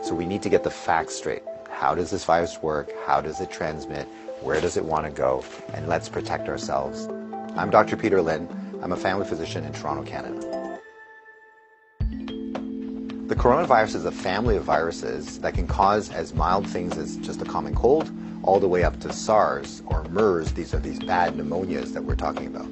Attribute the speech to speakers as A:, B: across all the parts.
A: So we need to get the facts straight. How does this virus work? How does it transmit? Where does it want to go? And let's protect ourselves. I'm Dr. Peter Lin. I'm a family physician in Toronto, Canada. The coronavirus is a family of viruses that can cause as mild things as just a common cold, all the way up to SARS or MERS. These are these bad pneumonias that we're talking about.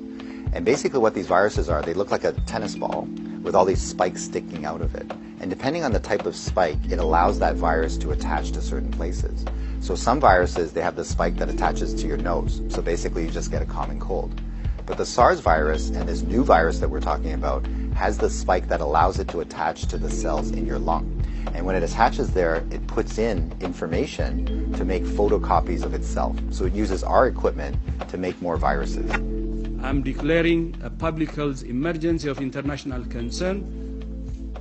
A: And basically what these viruses are, they look like a tennis ball with all these spikes sticking out of it. And depending on the type of spike, it allows that virus to attach to certain places. So some viruses, they have the spike that attaches to your nose. So basically you just get a common cold. But the SARS virus and this new virus that we're talking about has the spike that allows it to attach to the cells in your lung. And when it attaches there, it puts in information to make photocopies of itself. So it uses our equipment to make more viruses.
B: I'm declaring a public health emergency of international concern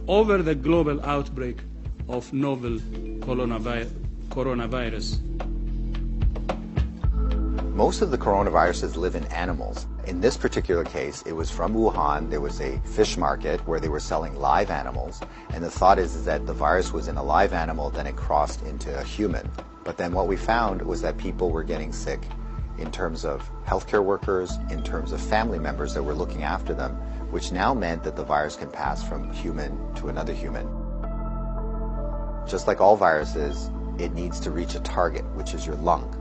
B: over the global outbreak of novel coronavirus.
A: Most of the coronaviruses live in animals. In this particular case, it was from Wuhan. There was a fish market where they were selling live animals. And the thought is that the virus was in a live animal, then it crossed into a human. But then what we found was that people were getting sick in terms of healthcare workers, in terms of family members that were looking after them, which now meant that the virus can pass from human to another human. Just like all viruses, it needs to reach a target, which is your lung.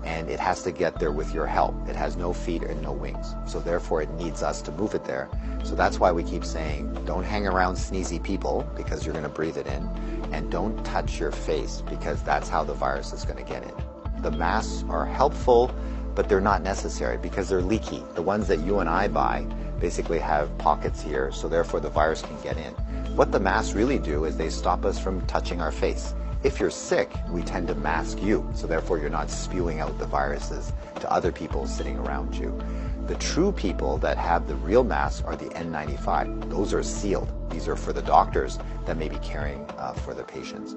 A: And it has to get there with your help. It has no feet and no wings. So therefore it needs us to move it there. So that's why we keep saying, don't hang around sneezy people because you're going to breathe it in. And don't touch your face because that's how the virus is going to get in. The masks are helpful, but they're not necessary because they're leaky. The ones that you and I buy basically have pockets here, so therefore the virus can get in. What the masks really do is they stop us from touching our face. If you're sick, we tend to mask you, so therefore you're not spewing out the viruses to other people sitting around you. The true people that have the real masks are the N95. Those are sealed. These are for the doctors that may be caring for the patients.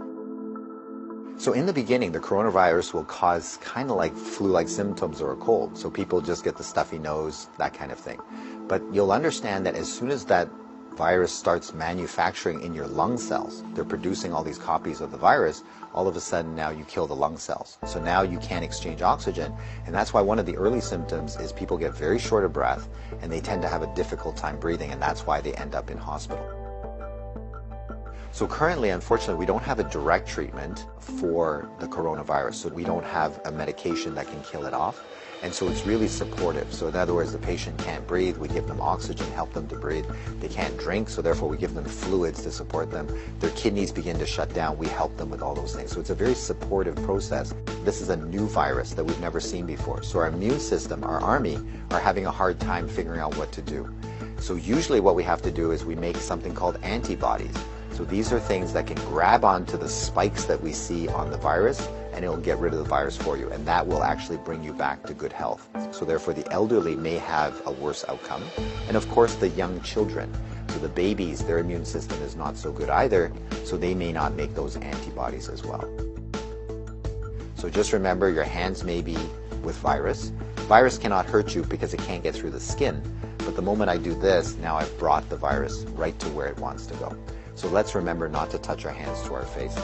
A: So in the beginning, the coronavirus will cause kind of like flu-like symptoms or a cold. So people just get the stuffy nose, that kind of thing. But you'll understand that as soon as that virus starts manufacturing in your lung cells, they're producing all these copies of the virus, all of a sudden now you kill the lung cells. So now you can't exchange oxygen. And that's why one of the early symptoms is people get very short of breath and they tend to have a difficult time breathing, and that's why they end up in hospital. So currently, unfortunately, we don't have a direct treatment for the coronavirus. So we don't have a medication that can kill it off. And so it's really supportive. So in other words, the patient can't breathe, we give them oxygen, help them to breathe. They can't drink, so therefore we give them fluids to support them. Their kidneys begin to shut down, we help them with all those things. So it's a very supportive process. This is a new virus that we've never seen before. So our immune system, our army, are having a hard time figuring out what to do. So usually what we have to do is we make something called antibodies. So these are things that can grab onto the spikes that we see on the virus, and it'll get rid of the virus for you, and that will actually bring you back to good health. So therefore the elderly may have a worse outcome, and of course the young children. So the babies, their immune system is not so good either, so they may not make those antibodies as well. So just remember, your hands may be with virus. Virus cannot hurt you because it can't get through the skin, but the moment I do this, now I've brought the virus right to where it wants to go. So let's remember not to touch our hands to our face.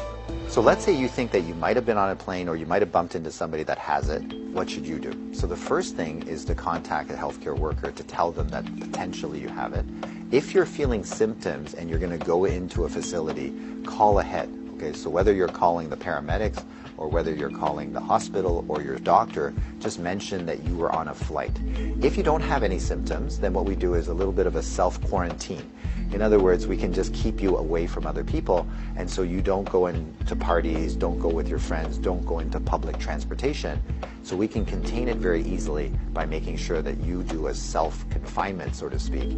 A: So let's say you think that you might have been on a plane or you might have bumped into somebody that has it. What should you do? So the first thing is to contact a healthcare worker to tell them that potentially you have it. If you're feeling symptoms and you're going to go into a facility, call ahead. Okay, so whether you're calling the paramedics or whether you're calling the hospital or your doctor, just mention that you were on a flight. If you don't have any symptoms, then what we do is a little bit of a self-quarantine. In other words, we can just keep you away from other people, and so you don't go into parties, don't go with your friends, don't go into public transportation. So we can contain it very easily by making sure that you do a self-confinement, so to speak,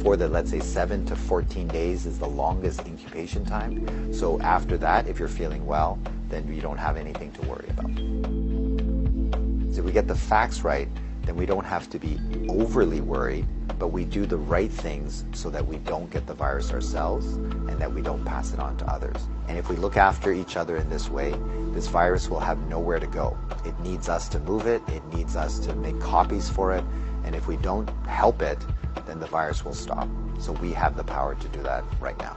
A: for the, let's say, 7 to 14 days is the longest incubation time. So after that, if you're feeling well, then you don't have anything to worry about. So if we get the facts right, then we don't have to be overly worried, but we do the right things so that we don't get the virus ourselves and that we don't pass it on to others. And if we look after each other in this way, this virus will have nowhere to go. It needs us to move it, it needs us to make copies for it, and if we don't help it, then the virus will stop. So we have the power to do that right now.